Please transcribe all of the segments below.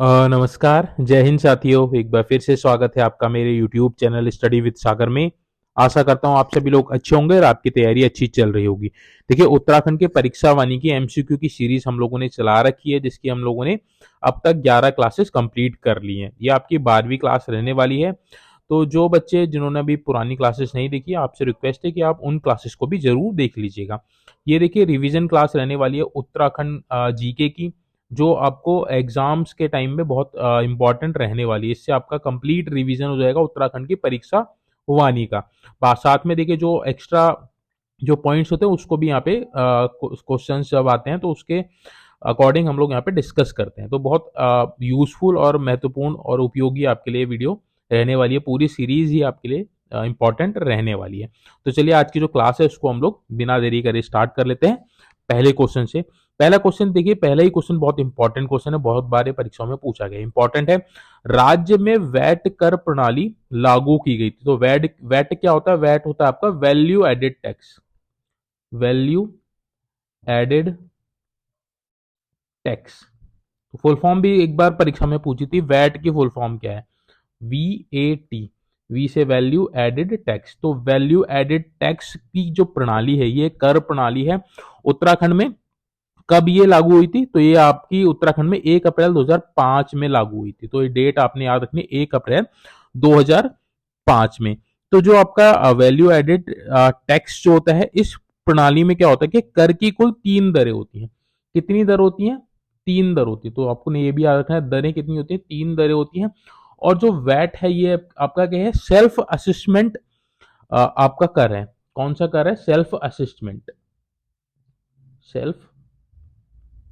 नमस्कार, जय हिंद साथियों। एक बार फिर से स्वागत है आपका मेरे यूट्यूब चैनल स्टडी विद सागर में। आशा करता हूँ आप सभी लोग अच्छे होंगे और आपकी तैयारी अच्छी चल रही होगी। देखिए, उत्तराखंड के परीक्षा वानी की एमसीक्यू की सीरीज हम लोगों ने चला रखी है, जिसकी हम लोगों ने अब तक 11 क्लासेस कंप्लीट कर ली हैं। ये आपकी 12वीं क्लास रहने वाली है। तो जो बच्चे जिन्होंने अभी पुरानी क्लासेस नहीं देखी, आपसे रिक्वेस्ट है कि आप उन क्लासेस को भी जरूर देख लीजिएगा। ये देखिए, रिवीजन क्लास रहने वाली है उत्तराखंड जीके की, जो आपको एग्जाम्स के टाइम में बहुत इंपॉर्टेंट रहने वाली है। इससे आपका कंप्लीट रिवीजन हो जाएगा उत्तराखंड की परीक्षा वानी का। साथ में देखिए, जो एक्स्ट्रा जो पॉइंट्स होते हैं उसको भी यहाँ पे क्वेश्चंस जब आते हैं तो उसके अकॉर्डिंग हम लोग यहाँ पे डिस्कस करते हैं। तो बहुत यूजफुल और महत्वपूर्ण और उपयोगी आपके लिए वीडियो रहने वाली है। पूरी सीरीज ही आपके लिए इंपॉर्टेंट रहने वाली है। तो चलिए, आज की जो क्लास है उसको हम लोग बिना देरी करे स्टार्ट कर लेते हैं पहले क्वेश्चन से। पहला क्वेश्चन देखिए, पहला ही क्वेश्चन बहुत इंपॉर्टेंट क्वेश्चन है, बहुत बार ये परीक्षाओं में पूछा गया, इंपॉर्टेंट है। राज्य में वैट कर प्रणाली लागू की गई थी। तो वैट वैट क्या होता है? वैट होता है आपका value added tax. Value added tax. तो फुल फॉर्म भी एक बार परीक्षा में पूछी थी, वैट की फुल फॉर्म क्या है? V A T. वी से वैल्यू एडेड टैक्स। तो वैल्यू एडेड टैक्स की जो प्रणाली है, ये कर प्रणाली है। उत्तराखंड में कब ये लागू हुई थी? तो ये आपकी उत्तराखंड में 1 अप्रैल 2005 में लागू हुई थी। तो ये डेट आपने याद रखनी, 1 अप्रैल 2005 में। तो जो आपका वैल्यू एडेड टैक्स जो होता है, इस प्रणाली में क्या होता है कि कर की कुल 3 दरें होती हैं। कितनी दर होती हैं? 3 दर होती है। तो आपको ये भी याद रखना है, दरें कितनी होती हैं? 3 दरें होती हैं। और जो वैट है, ये आपका क्या है? सेल्फ असिस्टमेंट आपका कर है। कौन सा कर है? सेल्फ असिस्टमेंट। सेल्फ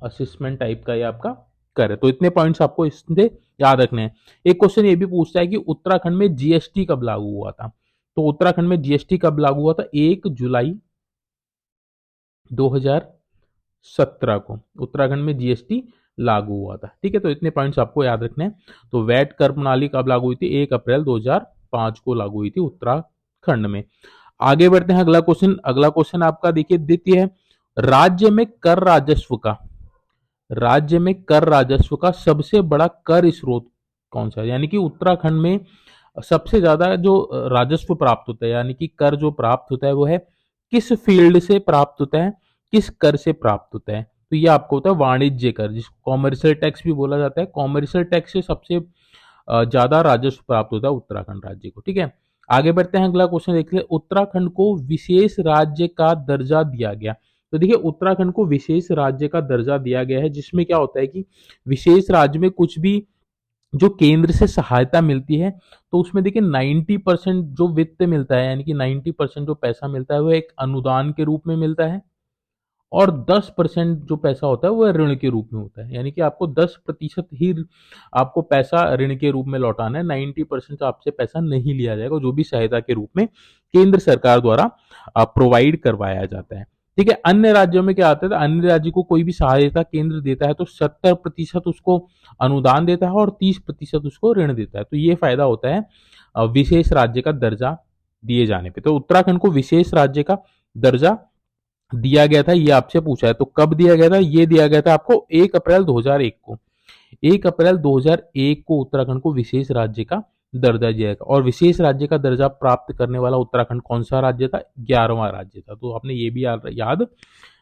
असिस्टमेंट टाइप का ये आपका कर है। तो इतने पॉइंट्स आपको इससे याद रखने हैं। एक क्वेश्चन ये भी पूछता है कि उत्तराखंड में जीएसटी कब लागू हुआ था? तो उत्तराखंड में जीएसटी कब लागू हुआ था? 1 जुलाई 2017 को उत्तराखंड में जीएसटी लागू हुआ था। ठीक है, तो इतने पॉइंट्स आपको याद रखने हैं। तो वैट कर प्रणाली कब लागू हुई थी? 1 अप्रैल 2005 को लागू हुई थी उत्तराखंड में। आगे बढ़ते हैं, अगला क्वेश्चन। अगला क्वेश्चन आपका देखिए, द्वितीय है, राज्य में कर राजस्व का राज्य में कर राजस्व का सबसे बड़ा कर स्रोत कौन सा है? यानी कि उत्तराखंड में सबसे ज्यादा जो राजस्व प्राप्त होता है, यानी कि कर जो प्राप्त होता है, वो है किस फील्ड से प्राप्त होता है? किस कर से प्राप्त होता है? तो ये आपको होता है वाणिज्य कर, जिसको कॉमर्शियल टैक्स भी बोला जाता है। कॉमर्शियल टैक्स से सबसे ज्यादा राजस्व प्राप्त होता है उत्तराखंड राज्य को। ठीक है, आगे बढ़ते हैं, अगला क्वेश्चन देख ले। उत्तराखंड को विशेष राज्य का दर्जा दिया गया। तो देखिए, उत्तराखंड को विशेष राज्य का दर्जा दिया गया है, जिसमें क्या होता है कि विशेष राज्य में कुछ भी जो केंद्र से सहायता मिलती है, तो उसमें देखिए 90% जो वित्त मिलता है, यानी कि 90% जो पैसा मिलता है, वो एक अनुदान के रूप में मिलता है। और 10% जो पैसा होता है वो ऋण के रूप में होता है। यानी कि आपको 10% ही आपको पैसा ऋण के रूप में लौटाना है। 90% आपसे पैसा नहीं लिया जाएगा, जो भी सहायता के रूप में केंद्र सरकार द्वारा प्रोवाइड करवाया जाता है। ठीक है, अन्य राज्यों में क्या आता है? अन्य राज्य को कोई भी सहायता केंद्र देता है तो 70% उसको अनुदान देता है और 30% उसको ऋण देता है। तो ये फायदा होता है विशेष राज्य का दर्जा दिए जाने पे। तो उत्तराखंड को विशेष राज्य का दर्जा दिया गया था, ये आपसे पूछा है। तो कब दिया गया था? ये दिया गया था आपको 1 अप्रैल 2001 को। 1 अप्रैल 2001 को उत्तराखंड को विशेष राज्य का दर्जा दिया गया। और विशेष राज्य का दर्जा प्राप्त करने वाला उत्तराखंड कौन सा राज्य था? 11वां राज्य था। तो आपने ये भी याद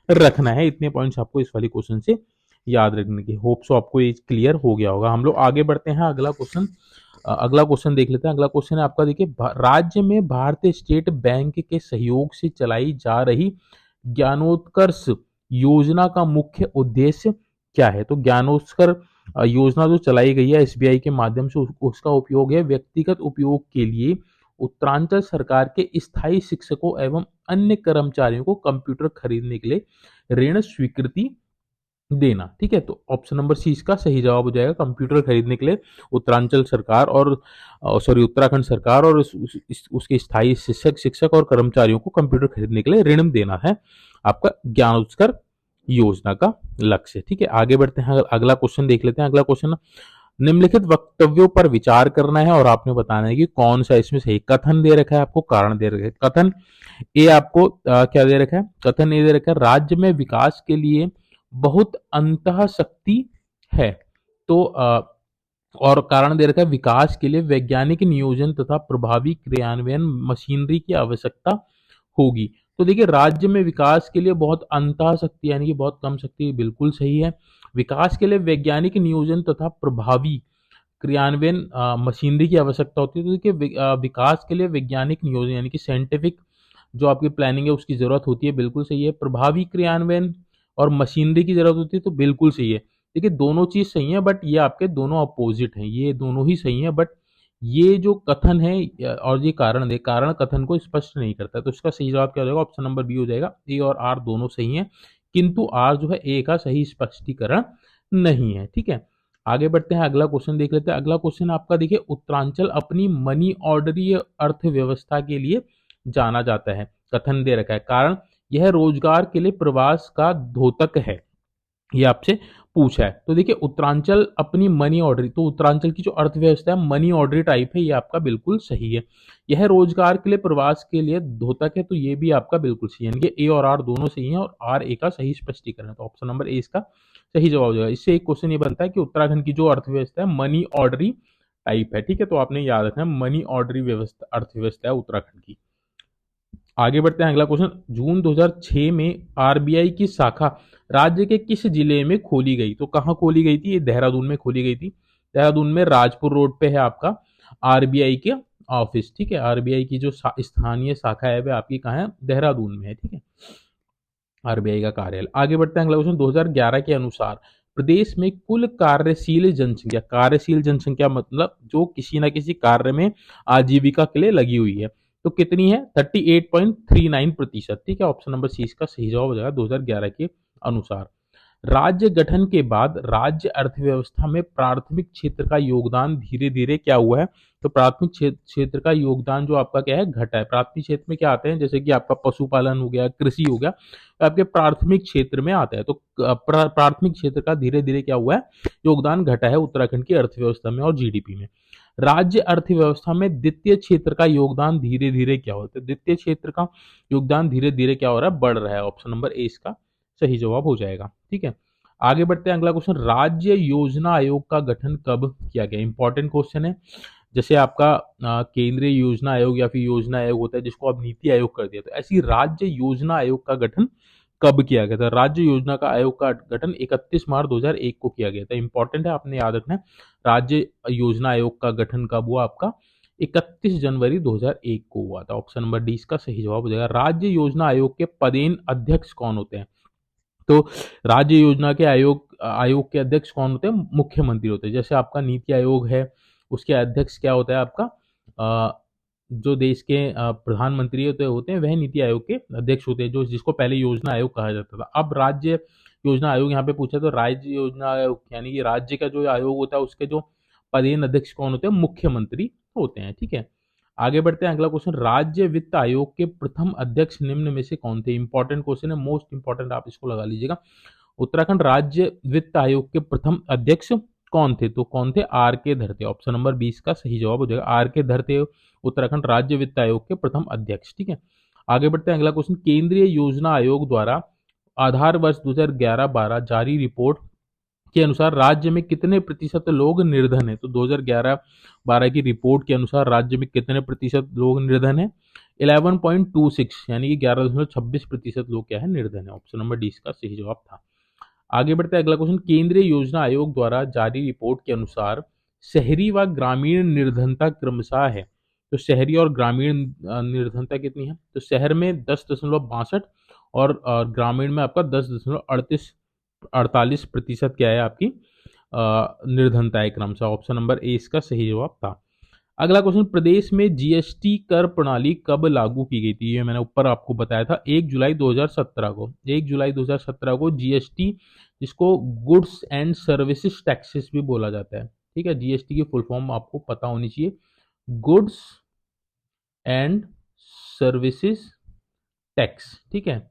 रखना है। इतने पॉइंट्स आपको इस वाले क्वेश्चन से याद रखने की। होप सो आपको ये क्लियर हो गया होगा। हम लोग आगे बढ़ते हैं, अगला क्वेश्चन। अगला क्वेश्चन देख लेते हैं। अगला क्वेश्चन है आपका, देखिए, राज्य में भारतीय स्टेट बैंक के सहयोग से चलाई जा रही ज्ञानोत्कर्ष योजना का मुख्य उद्देश्य क्या है? तो ज्ञानोत्कर्ष योजना जो चलाई गई है एसबीआई के माध्यम से, उसका उपयोग है व्यक्तिगत उपयोग के लिए उत्तरांचल सरकार के स्थायी शिक्षकों एवं अन्य कर्मचारियों को कंप्यूटर खरीदने के लिए ऋण स्वीकृति देना। ठीक है, तो ऑप्शन नंबर सी इसका सही जवाब हो जाएगा। कंप्यूटर खरीदने के लिए उत्तरांचल सरकार और उत्तराखंड सरकार और उसके स्थायी शिक्षक और कर्मचारियों को कंप्यूटर खरीदने के लिए ऋण देना है आपका ज्ञानोत्कर्ष योजना का लक्ष्य। ठीक है, आगे बढ़ते हैं, अगला क्वेश्चन देख लेते हैं। अगला क्वेश्चन, निम्नलिखित वक्तव्यों पर विचार करना है और आपने बताना है कि कौन सा इसमें सही। कथन दे रखा है आपको, कारण दे रखा है। कथन ए आपको क्या दे रखा है? कथन ए दे रखा है, राज्य में विकास के लिए बहुत अंतः शक्ति है। तो और कारण दे रखा है विकास के लिए वैज्ञानिक नियोजन तथा प्रभावी क्रियान्वयन मशीनरी की आवश्यकता होगी। तो देखिए राज्य में विकास के लिए बहुत अंतः शक्ति यानी कि बहुत कम शक्ति, बिल्कुल सही है। विकास के लिए वैज्ञानिक नियोजन तथा प्रभावी क्रियान्वयन मशीनरी की आवश्यकता होती है। तो देखिए विकास के लिए वैज्ञानिक नियोजन यानी कि साइंटिफिक जो आपकी प्लानिंग है उसकी जरूरत होती है, बिल्कुल सही है। प्रभावी क्रियान्वयन और मशीनरी की जरूरत होती है, तो बिल्कुल सही है। देखिए दोनों चीज सही है, बट ये आपके दोनों अपोजिट हैं, ये दोनों ही सही है, बट ये जो कथन है और ये कारण है, कारण कथन को स्पष्ट नहीं करता। तो इसका सही जवाब क्या हो जाएगा? ऑप्शन नंबर बी हो जाएगा। ए और आर दोनों सही हैं, किंतु आर जो है ए का सही स्पष्टीकरण नहीं है। ठीक है, आगे बढ़ते हैं, अगला क्वेश्चन देख लेते हैं। अगला क्वेश्चन आपका देखिए, उत्तरांचल अपनी मनी ऑर्डरी अर्थव्यवस्था के लिए जाना जाता है। कथन दे रखा है, कारण यह रोजगार के लिए प्रवास का द्योतक है, ये आपसे पूछा है। तो देखिए उत्तरांचल अपनी मनी ऑर्डरी, तो उत्तरांचल की जो अर्थव्यवस्था है मनी ऑर्डरी टाइप है, ये आपका बिल्कुल सही है। यह रोजगार के लिए प्रवास के लिए द्योतक है, तो ये भी आपका बिल्कुल सही है, यानी कि ए और आर दोनों सही है और आर ए का सही स्पष्टीकरण है। तो ऑप्शन नंबर ए इसका सही जवाब हो जाएगा। इससे एक क्वेश्चन ये बनता है कि उत्तराखंड की जो अर्थव्यवस्था है मनी ऑर्डरी टाइप है। ठीक है, तो आपने याद रखना है मनी ऑर्डरी व्यवस्था अर्थव्यवस्था है उत्तराखंड की। आगे बढ़ते हैं, अगला क्वेश्चन, जून 2006 में आरबीआई की शाखा राज्य के किस जिले में खोली गई? तो कहाँ खोली गई थी? ये देहरादून में खोली गई थी। देहरादून में राजपुर रोड पे है आपका आरबीआई के ऑफिस। ठीक है, आरबीआई की जो स्थानीय शाखा है वह आपकी कहाँ है? देहरादून में है। ठीक है, आरबीआई का कार्यालय। आगे बढ़ते हैं, अगला क्वेश्चन, 2011 के अनुसार प्रदेश में कुल कार्यशील जनसंख्या, कार्यशील जनसंख्या मतलब जो किसी ना किसी कार्य में आजीविका के लिए लगी हुई है, तो कितनी है? 38.39%। ठीक है, ऑप्शन नंबर सी इसका सही जवाब हो जाएगा 2011 के अनुसार। राज्य गठन के बाद राज्य अर्थव्यवस्था में प्राथमिक क्षेत्र का योगदान धीरे धीरे क्या हुआ है? तो प्राथमिक क्षेत्र का योगदान जो आपका क्या है? घटा है। प्राथमिक क्षेत्र में क्या आते हैं? जैसे कि आपका पशुपालन हो गया, कृषि हो गया, तो आपके प्राथमिक क्षेत्र में आता है। तो प्राथमिक क्षेत्र का धीरे धीरे क्या हुआ है? योगदान घटा है उत्तराखंड की अर्थव्यवस्था में और जीडीपी में। राज्य अर्थव्यवस्था में द्वितीय क्षेत्र का योगदान धीरे धीरे क्या होता है? द्वितीय क्षेत्र का योगदान धीरे धीरे क्या हो रहा है? बढ़ रहा है। ऑप्शन नंबर ए इसका सही जवाब हो जाएगा। ठीक है, आगे बढ़ते हैं, अगला क्वेश्चन, राज्य योजना आयोग का गठन कब किया गया? इंपॉर्टेंट क्वेश्चन है। जैसे आपका केंद्रीय योजना आयोग या फिर योजना आयोग होता है जिसको अब नीति आयोग कर दिया, तो ऐसी राज्य योजना आयोग का गठन कब किया गया था? राज्य योजना का आयोग का गठन 31 मार्च 2001 को किया गया था। इंपॉर्टेंट है, आपने याद रखना है। राज्य योजना आयोग का गठन कब हुआ? आपका 31 जनवरी 2001 को हुआ था। ऑप्शन नंबर डी इसका सही जवाब हो जाएगा। राज्य योजना आयोग के पदेन अध्यक्ष कौन होते हैं? तो राज्य योजना के आयोग के अध्यक्ष कौन होते हैं? मुख्यमंत्री होते हैं। जैसे आपका नीति आयोग है, उसके अध्यक्ष क्या होता है आपका? जो देश के प्रधानमंत्री होते हैं वह नीति आयोग के अध्यक्ष होते हैं, जो जिसको पहले योजना आयोग कहा जाता था। अब राज्य योजना आयोग यहाँ पे पूछा, तो राज्य योजना आयोग यानी कि राज्य का जो आयोग होता है उसके जो पदेन अध्यक्ष कौन होते हैं? मुख्यमंत्री होते हैं। ठीक है, आगे बढ़ते हैं, अगला क्वेश्चन, राज्य वित्त आयोग के प्रथम अध्यक्ष निम्न में से कौन थे? इंपॉर्टेंट क्वेश्चन है, मोस्ट इंपॉर्टेंट, आप इसको लगा लीजिएगा। उत्तराखंड राज्य वित्त आयोग के प्रथम अध्यक्ष कौन थे? तो कौन थे? आर के धरते। ऑप्शन नंबर 20 का सही जवाब हो जाएगा, आर के धरते उत्तराखंड राज्य वित्त आयोग के प्रथम अध्यक्ष। ठीक है, आगे बढ़ते हैं, अगला क्वेश्चन, केंद्रीय योजना आयोग द्वारा आधार वर्ष 2011-12 जारी रिपोर्ट के अनुसार राज्य में कितने प्रतिशत लोग निर्धन है? तो 2011-12 की रिपोर्ट के अनुसार राज्य में कितने प्रतिशत लोग निर्धन है? 11.26 यानी कि 11.26% लोग क्या है? निर्धन है। ऑप्शन नंबर डी इसका सही जवाब था। आगे बढ़ते हैं, अगला क्वेश्चन, केंद्रीय योजना आयोग द्वारा जारी रिपोर्ट के अनुसार शहरी व ग्रामीण निर्धनता क्रमशः है। तो शहरी और ग्रामीण निर्धनता कितनी है? तो शहर में 10.62 और ग्रामीण में आपका 10.48% क्या है आपकी निर्धनता है क्रमशः। ऑप्शन नंबर ए इसका सही जवाब था। अगला क्वेश्चन, प्रदेश में जीएसटी कर प्रणाली कब लागू की गई थी? ये मैंने ऊपर आपको बताया था, 1 जुलाई 2017 को। 1 जुलाई 2017 को जीएसटी, जिसको गुड्स एंड सर्विसेज टैक्सेस भी बोला जाता है। ठीक है, जीएसटी की फुल फॉर्म आपको पता होनी चाहिए, गुड्स एंड सर्विसेज टैक्स। ठीक है,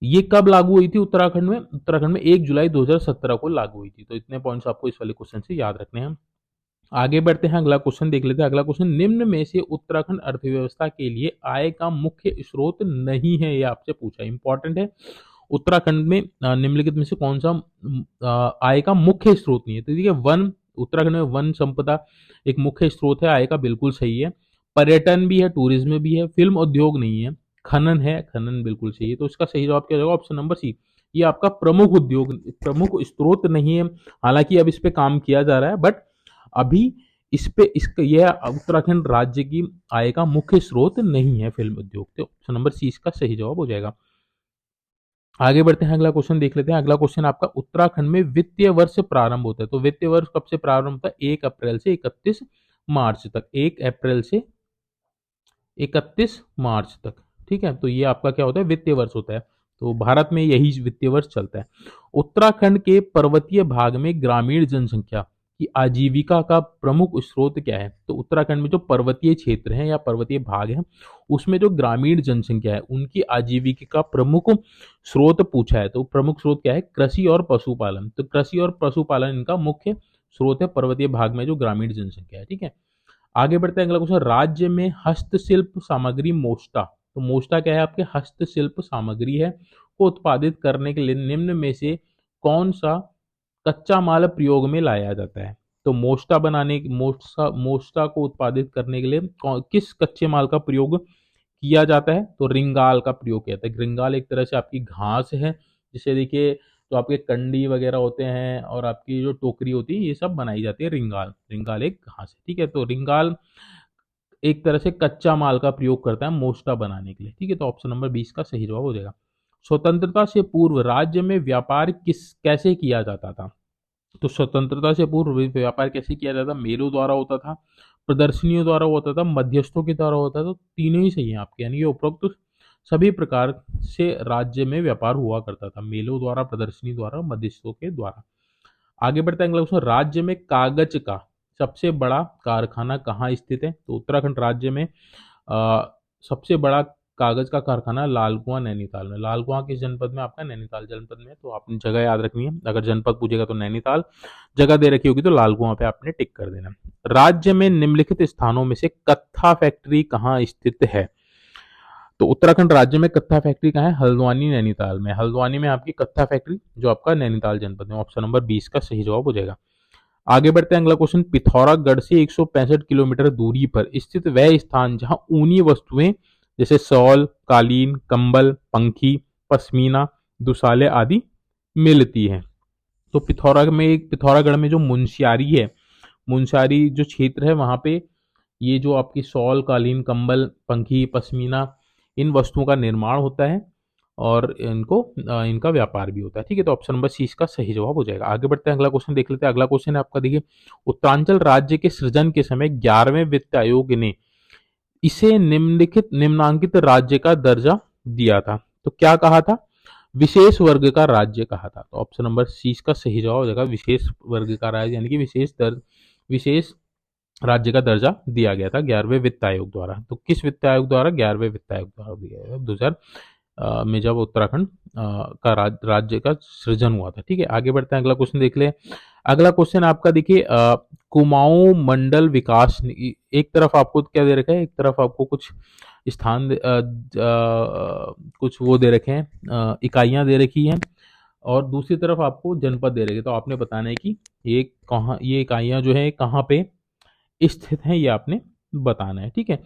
ये कब लागू हुई थी उत्तराखंड में? उत्तराखंड में 1 जुलाई 2017 को लागू हुई थी। तो इतने पॉइंट्स आपको इस वाले क्वेश्चन से याद रखने हैं। आगे बढ़ते हैं, अगला क्वेश्चन देख लेते हैं। अगला क्वेश्चन, निम्न में से उत्तराखंड अर्थव्यवस्था के लिए आय का मुख्य स्रोत नहीं है, ये आपसे पूछा। इंपॉर्टेंट है, उत्तराखंड में निम्नलिखित में से कौन सा आय का मुख्य स्रोत नहीं है? तो देखिए वन उत्तराखंड में वन संपदा एक मुख्य स्रोत है आय का, बिल्कुल सही है। पर्यटन भी है, टूरिज्म भी है, फिल्म उद्योग नहीं है, खनन है, खनन बिल्कुल सही है। तो इसका सही जवाब क्या होगा? Option number C. ये आपका प्रमुख उद्योग, प्रमुख स्रोत नहीं है, हालांकि अब इस पे काम किया जा रहा है, बट अभी इस पे इसका यह उत्तराखंड राज्य की आय का मुख्य स्रोत नहीं है फिल्म उद्योग। तो ऑप्शन नंबर सी इसका सही जवाब हो जाएगा। आगे बढ़ते हैं, अगला क्वेश्चन देख लेते हैं। अगला क्वेश्चन आपका, उत्तराखंड में वित्तीय वर्ष प्रारंभ होता है, तो वित्तीय वर्ष कब से प्रारंभ होता है? 1 अप्रैल से 31 मार्च तक, 1 अप्रैल से 31 मार्च तक। ठीक है, तो ये आपका क्या होता है? वित्तीय वर्ष होता है। तो भारत में यही वित्तीय वर्ष चलता है। उत्तराखंड के पर्वतीय भाग में ग्रामीण जनसंख्या की आजीविका का प्रमुख स्रोत क्या है? तो उत्तराखंड में जो पर्वतीय क्षेत्र है या पर्वतीय भाग है, उसमें जो ग्रामीण जनसंख्या है उनकी आजीविका का प्रमुख स्रोत पूछा है। तो प्रमुख स्रोत क्या है? कृषि और पशुपालन। तो कृषि और पशुपालन इनका मुख्य स्रोत है पर्वतीय भाग में जो ग्रामीण जनसंख्या है। ठीक है, आगे बढ़ते हैं, अगला क्वेश्चन, राज्य में हस्तशिल्प सामग्री मोष्टा, तो मोष्टा क्या है? आपके हस्तशिल्प सामग्री है, को उत्पादित करने के लिए निम्न में से कौन सा कच्चा माल प्रयोग में लाया जाता है? तो मोष्टा बनाने, मोष्टा मोष्टा को उत्पादित करने के लिए किस कच्चे माल का प्रयोग किया जाता है? तो रिंगाल का प्रयोग किया जाता है। रिंगाल एक तरह से आपकी घास है, जिसे देखिए तो आपके कंडी वगैरह होते हैं और आपकी जो टोकरी होती है, ये सब बनाई जाती है। रिंगाल, रिंगाल एक घास है। ठीक है, तो रिंगाल एक तरह से कच्चा माल का प्रयोग करता है मोस्टा बनाने के लिए। ठीक है, तो ऑप्शन नंबर 20 का सही जवाब हो जाएगा। स्वतंत्रता से पूर्व राज्य में व्यापार कैसे किया जाता था? तो स्वतंत्रता से पूर्व व्यापार कैसे किया जाता? मेलों द्वारा होता था, प्रदर्शनियों द्वारा होता था, मध्यस्थों के द्वारा होता था। तो तीनों ही सही है आपके, यानी कि उपरोक्त सभी प्रकार से राज्य में व्यापार हुआ करता था, मेलों द्वारा, प्रदर्शनी द्वारा, मध्यस्थों के द्वारा। आगे बढ़ते हैं, अगला क्वेश्चन, राज्य में कागज का सबसे बड़ा कारखाना कहाँ स्थित है? तो उत्तराखंड राज्य में सबसे बड़ा कागज का कारखाना लालकुआं नैनीताल में। लालकुआं किस जनपद में? आपका नैनीताल जनपद में। तो आपने जगह याद रखनी है, अगर जनपद पूछेगा तो नैनीताल, जगह दे रखी होगी तो लालकुआं पे आपने टिक कर देना। राज्य में निम्नलिखित स्थानों में से कत्था फैक्ट्री कहाँ स्थित है? तो उत्तराखंड राज्य में कत्था फैक्ट्री कहाँ है? हल्द्वानी नैनीताल में। हल्द्वानी में आपकी कत्था फैक्ट्री जो आपका नैनीताल जनपद में। ऑप्शन नंबर 20 का सही जवाब हो जाएगा। आगे बढ़ते हैं, अगला क्वेश्चन, पिथौरागढ़ से 165 किलोमीटर दूरी पर स्थित वह स्थान जहां ऊनी वस्तुएं जैसे शॉल, कालीन, कंबल, पंखी, पश्मीना, दुसाले आदि मिलती हैं। तो पिथौरागढ़ में जो मुंशियारी है, मुंशियारी जो क्षेत्र है, वहां पे ये जो आपकी शॉल, कालीन, कंबल, पंखी, पश्मीना, इन वस्तुओं का निर्माण होता है और इनका व्यापार भी होता है। ठीक है, तो ऑप्शन नंबर सी इसका सही जवाब हो जाएगा। आगे बढ़ते हैं, अगला क्वेश्चन देख लेते हैं। अगला क्वेश्चन है आपका, देखिए, उत्तरांचल राज्य के सृजन के समय 11वें वित्त आयोग ने इसे निम्नांकित राज्य का दर्जा दिया था। तो क्या कहा था? विशेष वर्ग का राज्य कहा था। तो ऑप्शन नंबर सी इसका सही जवाब हो जाएगा, विशेष वर्ग का राज्य, यानी कि विशेष राज्य का दर्जा दिया गया था 11वें वित्त आयोग द्वारा। तो किस वित्त आयोग द्वारा? 11वें वित्त आयोग द्वारा दिया गया 2000 में, जब उत्तराखंड का राज्य का सृजन हुआ था। ठीक है, आगे बढ़ते हैं, अगला क्वेश्चन देख ले। अगला क्वेश्चन आपका देखिए, कुमाऊं मंडल विकास, एक तरफ आपको क्या दे रखा है, एक तरफ आपको कुछ स्थान कुछ वो दे रखे हैं, इकाइयां दे रखी हैं, और दूसरी तरफ आपको जनपद दे रखे। तो आपने बताना है कि ये कहाँ, ये इकाइयां जो है कहाँ पे स्थित हैं, ये आपने बताना है। ठीक है,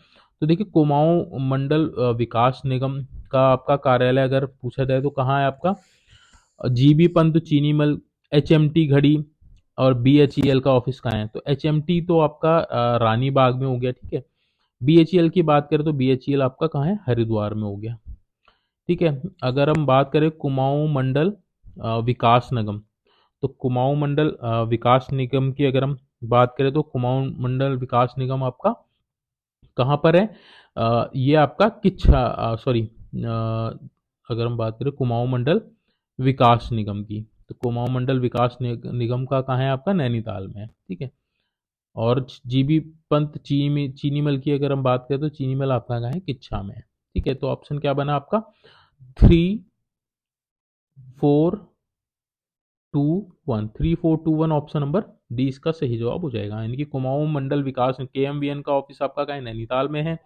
तो देखिए, कुमाऊं मंडल विकास निगम का आपका कार्यालय अगर पूछा जाए तो कहाँ है आपका? जीबी पंत, चीनी मिल, एचएमटी घड़ी और बीएचईएल का ऑफिस कहाँ है? तो एचएमटी तो आपका रानी बाग में हो गया। ठीक है, बीएचईएल की बात करें तो बीएचईएल आपका कहाँ है? हरिद्वार में हो गया। ठीक है, अगर हम बात करें कुमाऊं मंडल विकास निगम, तो कुमाऊं मंडल विकास निगम की अगर हम बात करें तो कुमाऊं मंडल विकास निगम आपका कहाँ पर है? ये आपका किच्छा, सॉरी, अगर हम बात करें कुमाऊं मंडल विकास निगम की, तो कुमाऊं मंडल विकास निगम का कहाँ है? आपका नैनीताल में है। ठीक है, और जीबी पंत चीनी मिल की अगर हम बात करें तो चीनी मिल आपका कहाँ है? किच्छा में है। ठीक है, तो ऑप्शन क्या बना आपका? 3421 ऑप्शन नंबर डी इसका सही जवाब हो जाएगा, यानी कि कुमाऊं मंडल विकास केएमवीएन का ऑफिस आपका कहाँ है? नैनीताल में है।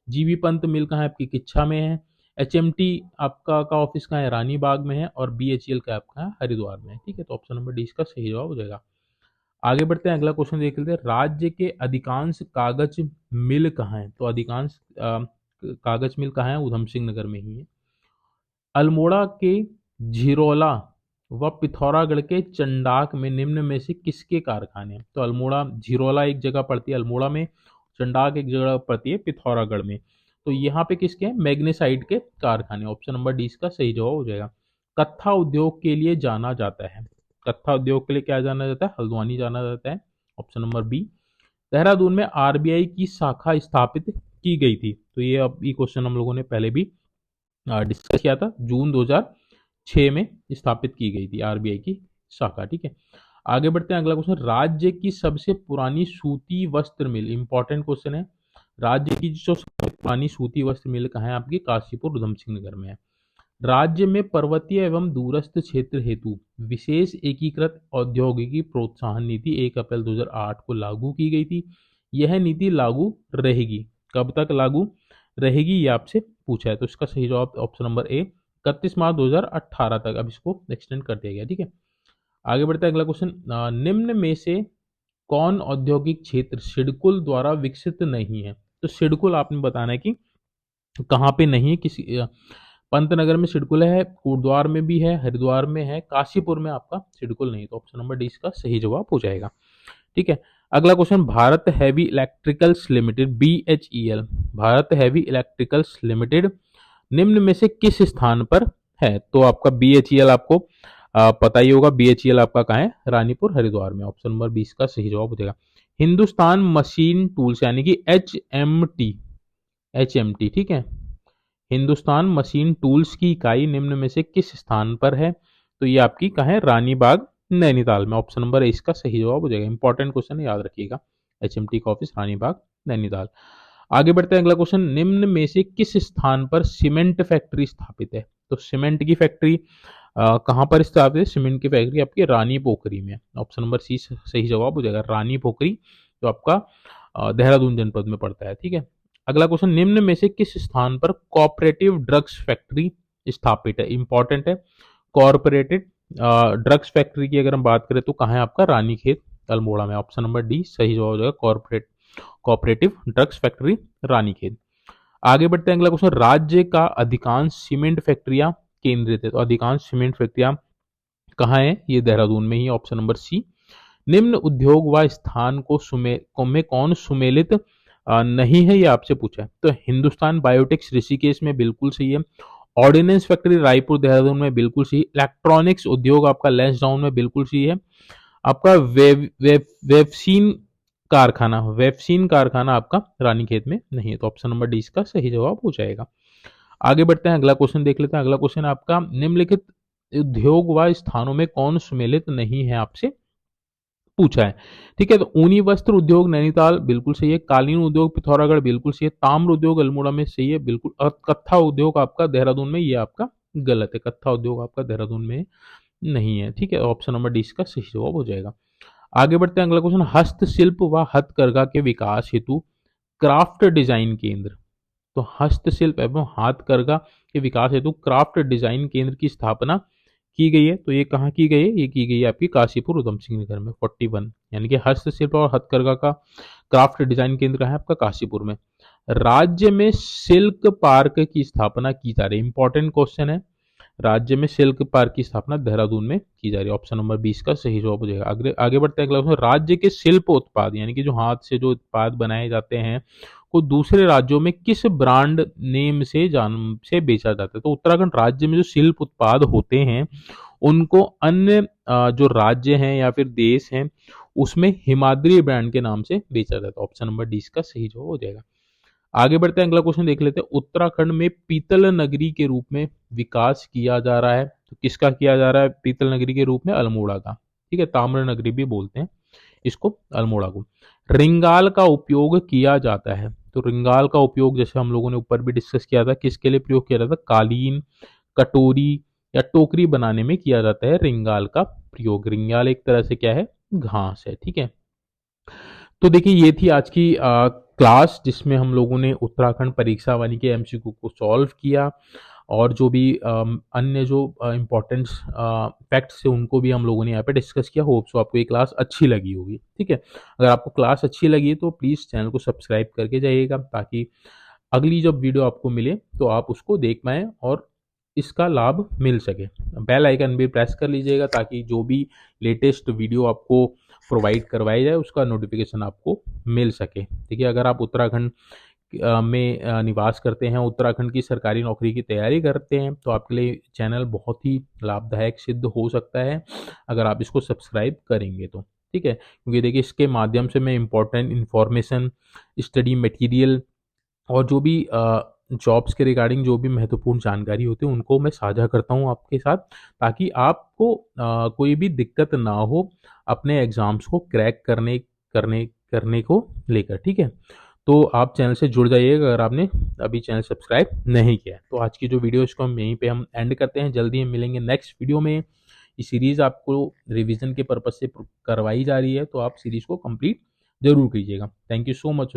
जीबी पंत मिल कहाँ है? आपकी किच्छा में है। एचएमटी आपका का ऑफिस कहाँ है? रानी बाग में है। और बीएचईएल का आपका हरिद्वार में है। ठीक है, तो ऑप्शन नंबर डी इसका सही जवाब हो जाएगा। आगे बढ़ते हैं, अगला क्वेश्चन देख लेते हैं। राज्य के अधिकांश कागज मिल कहाँ है? तो अधिकांश कागज मिल कहाँ है? उधम सिंह नगर में ही है। अल्मोड़ा के झिरोला व पिथौरागढ़ के चंडाक में निम्न में से किसके कारखाने हैं? तो अल्मोड़ा झिरोला एक जगह पड़ती है अल्मोड़ा में, चंडाक एक जगह पड़ती है पिथौरागढ़ में। तो यहाँ पे किसके हैं? मैग्नेसाइट के कारखाने। ऑप्शन नंबर डी इसका सही जवाब हो जाएगा। कत्था उद्योग के लिए जाना जाता है। कत्था उद्योग के लिए क्या जाना जाता है? हल्द्वानी जाना जाता है। Option number B. देहरादून में आरबीआई की शाखा स्थापित की गई थी। तो ये क्वेश्चन हम लोगों ने पहले भी डिस्कस किया था। जून 2006 में स्थापित की गई थी आरबीआई की शाखा। ठीक है, आगे बढ़ते हैं, अगला क्वेश्चन। राज्य की सबसे पुरानी सूती वस्त्र मिल, इंपॉर्टेंट क्वेश्चन है। राज्य की जो सबसे पुरानी सूती वस्त्र मिल कहाँ है? आपकी काशीपुर उधम सिंह नगर में है। राज्य में पर्वतीय एवं दूरस्थ क्षेत्र हेतु विशेष एकीकृत औद्योगिकी प्रोत्साहन नीति 1 अप्रैल 2008 को लागू की गई थी। यह नीति लागू रहेगी, कब तक लागू रहेगी ये आपसे पूछा है। तो इसका सही जवाब ऑप्शन नंबर ए 31 मार्च 2018 तक अब इसको एक्सटेंड कर दिया गया। ठीक है, आगे बढ़ते हैं, अगला क्वेश्चन। निम्न में से कौन औद्योगिक क्षेत्र सिडकुल द्वारा विकसित नहीं है? तो सिडकुल आपने बताना है कि कहाँ पे नहीं है। किसी पंतनगर में सिडकुल है, कोटद्वार में भी है, हरिद्वार में है, काशीपुर में आपका सिडकुल नहीं। तो ऑप्शन नंबर डी इसका सही जवाब हो जाएगा। ठीक है, अगला question. Bharat heavy electricals limited BHEL, Bharat heavy electricals limited निम्न में से किस स्थान पर है? तो आपका BHEL आपको पता ही होगा। BHEL आपका कहाँ है? रानीपुर हरिद्वार में। ऑप्शन नंबर 20 का सही जवाब हो जाएगा। हिंदुस्तान मशीन टूल्स यानी कि HMT, ठीक है, हिंदुस्तान मशीन टूल्स की इकाई निम्न में से किस स्थान पर है? तो ये आपकी कहाँ है? रानीबाग नैनीताल में। ऑप्शन नंबर ए इसका सही जवाब हो जाएगा। इंपॉर्टेंट क्वेश्चन याद रखिएगा। HMT का ऑफिस रानीबाग नैनीताल। आगे बढ़ते हैं, अगला क्वेश्चन। निम्न में से किस स्थान पर सीमेंट फैक्ट्री स्थापित है? तो सीमेंट की फैक्ट्री कहाँ पर स्थापित है? सीमेंट की फैक्ट्री आपकी रानी पोखरी में। ऑप्शन नंबर सी सही जवाब हो जाएगा, रानी पोखरी, जो आपका देहरादून जनपद में पड़ता है। ठीक है, अगला क्वेश्चन। निम्न में से किस स्थान पर कोऑपरेटिव ड्रग्स फैक्ट्री स्थापित है? इंपॉर्टेंट है। कॉर्पोरेटेड ड्रग्स फैक्ट्री की अगर हम बात करें तो कहाँ है? आपका रानीखेत अल्मोड़ा में। ऑप्शन नंबर डी सही जवाब हो जाएगा, कोऑपरेटिव ड्रग्स फैक्ट्री रानीखेत। आगे बढ़ते हैं, अगला क्वेश्चन। राज्य का अधिकांश सीमेंट फैक्ट्रियां केंद्रित है। तो अधिकांश सीमेंट फैक्ट्रियां कहाँ है? ये देहरादून में ही। ऑप्शन नंबर सी। निम्न उद्योग व स्थान में कौन सुमेलित नहीं है? ये आपसे पूछा है। तो हिंदुस्तान बायोटेक्स ऋषिकेश में, बिल्कुल सही है। ऑर्डिनेंस फैक्ट्री रायपुर देहरादून में, बिल्कुल सही। इलेक्ट्रॉनिक्स उद्योग आपका लैंसडाउन में, बिल्कुल सही है। आपका वेफसीन कारखाना आपका रानीखेत में नहीं है। तो ऑप्शन नंबर डी इसका सही जवाब हो जाएगा। आगे बढ़ते हैं, अगला क्वेश्चन देख लेते हैं। अगला क्वेश्चन आपका। निम्नलिखित उद्योग व स्थानों में कौन सुमेलित नहीं है? आपसे पूछा है। ठीक है, तो ऊनी वस्त्र उद्योग नैनीताल, बिल्कुल सही है। कालीन उद्योग पिथौरागढ़, बिल्कुल सही है। ताम्र उद्योग अल्मोड़ा में, सही है बिल्कुल। और कत्था उद्योग आपका देहरादून में, ये आपका गलत है। कत्था उद्योग आपका देहरादून में नहीं है। ठीक है, ऑप्शन नंबर डी इसका सही जवाब हो जाएगा। आगे बढ़ते हैं, अगला क्वेश्चन। हस्तशिल्प व हथकरघा के विकास हेतु क्राफ्ट डिजाइन केंद्र, तो हस्तशिल्प एवं हाथकरघा के विकास हेतु क्राफ्ट डिजाइन केंद्र की स्थापना की गई है। तो ये कहाँ की गई है? ये की गई है आपकी काशीपुर उधम सिंह नगर में 41, यानी कि हस्तशिल्प और हथकरघा का क्राफ्ट डिजाइन केंद्र है आपका काशीपुर में। राज्य में सिल्क पार्क की स्थापना की जा रही है। इंपॉर्टेंट क्वेश्चन है। राज्य में सिल्क पार्क की स्थापना देहरादून में की जा रही है। ऑप्शन नंबर 20 का सही जवाब हो जाएगा। आगे बढ़ते हैं, अगला क्वेश्चन। राज्य के शिल्प उत्पाद यानी कि जो हाथ से जो उत्पाद बनाए जाते हैं को दूसरे राज्यों में किस ब्रांड नेम से बेचा जाता है? तो उत्तराखंड राज्य में जो शिल्प उत्पाद होते हैं उनको अन्य जो राज्य हैं या फिर देश हैं उसमें हिमाद्री ब्रांड के नाम से बेचा जाता है। ऑप्शन नंबर डी इसका सही जवाब हो जाएगा। आगे बढ़ते हैं, अगला क्वेश्चन देख लेते हैं। उत्तराखंड में पीतल नगरी के रूप में विकास किया जा रहा है। तो किसका किया जा रहा है पीतल नगरी के रूप में? अल्मोड़ा का। ठीक है, ताम्र नगरी भी बोलते हैं इसको, अल्मोड़ा को। रिंगाल का उपयोग किया जाता है। तो रिंगाल का उपयोग जैसे हम लोगों ने ऊपर भी डिस्कस किया था, किसके लिए प्रयोग किया जाता है? कालीन, कटोरी या टोकरी बनाने में किया जाता है रिंगाल का प्रयोग। रिंगाल एक तरह से क्या है? घास है। ठीक है, तो देखिए ये थी आज की क्लास जिसमें हम लोगों ने उत्तराखंड परीक्षा वानी के MCQ को सॉल्व किया। और जो भी अन्य जो इम्पोर्टेंट फैक्ट्स थे उनको भी हम लोगों ने यहाँ पे डिस्कस किया। होप सो आपको ये क्लास अच्छी लगी होगी। ठीक है, अगर आपको क्लास अच्छी लगी तो प्लीज़ चैनल को सब्सक्राइब करके जाइएगा, ताकि अगली जब वीडियो आपको मिले तो आप उसको देख पाएँ और इसका लाभ मिल सके। बेल आइकन भी प्रेस कर लीजिएगा, ताकि जो भी लेटेस्ट वीडियो आपको प्रोवाइड करवाई जाए उसका नोटिफिकेशन आपको मिल सके। ठीक है, अगर आप उत्तराखंड में निवास करते हैं, उत्तराखंड की सरकारी नौकरी की तैयारी करते हैं, तो आपके लिए चैनल बहुत ही लाभदायक सिद्ध हो सकता है अगर आप इसको सब्सक्राइब करेंगे तो। ठीक है, क्योंकि देखिए इसके माध्यम से मैं इम्पोर्टेंट इन्फॉर्मेशन, स्टडी मटेरियल और जो भी जॉब्स के रिगार्डिंग जो भी महत्वपूर्ण जानकारी होती है उनको मैं साझा करता हूँ आपके साथ, ताकि आपको कोई भी दिक्कत ना हो अपने एग्ज़ाम्स को क्रैक करने करने करने को लेकर। ठीक है, तो आप चैनल से जुड़ जाइएगा अगर आपने अभी चैनल सब्सक्राइब नहीं किया है। तो आज की जो वीडियो इसको हम यहीं पे हम एंड करते हैं। जल्दी हम मिलेंगे नेक्स्ट वीडियो में। ये सीरीज़ आपको रिवीजन के पर्पज़ से करवाई जा रही है, तो आप सीरीज़ को कंप्लीट ज़रूर कीजिएगा। Thank you so much.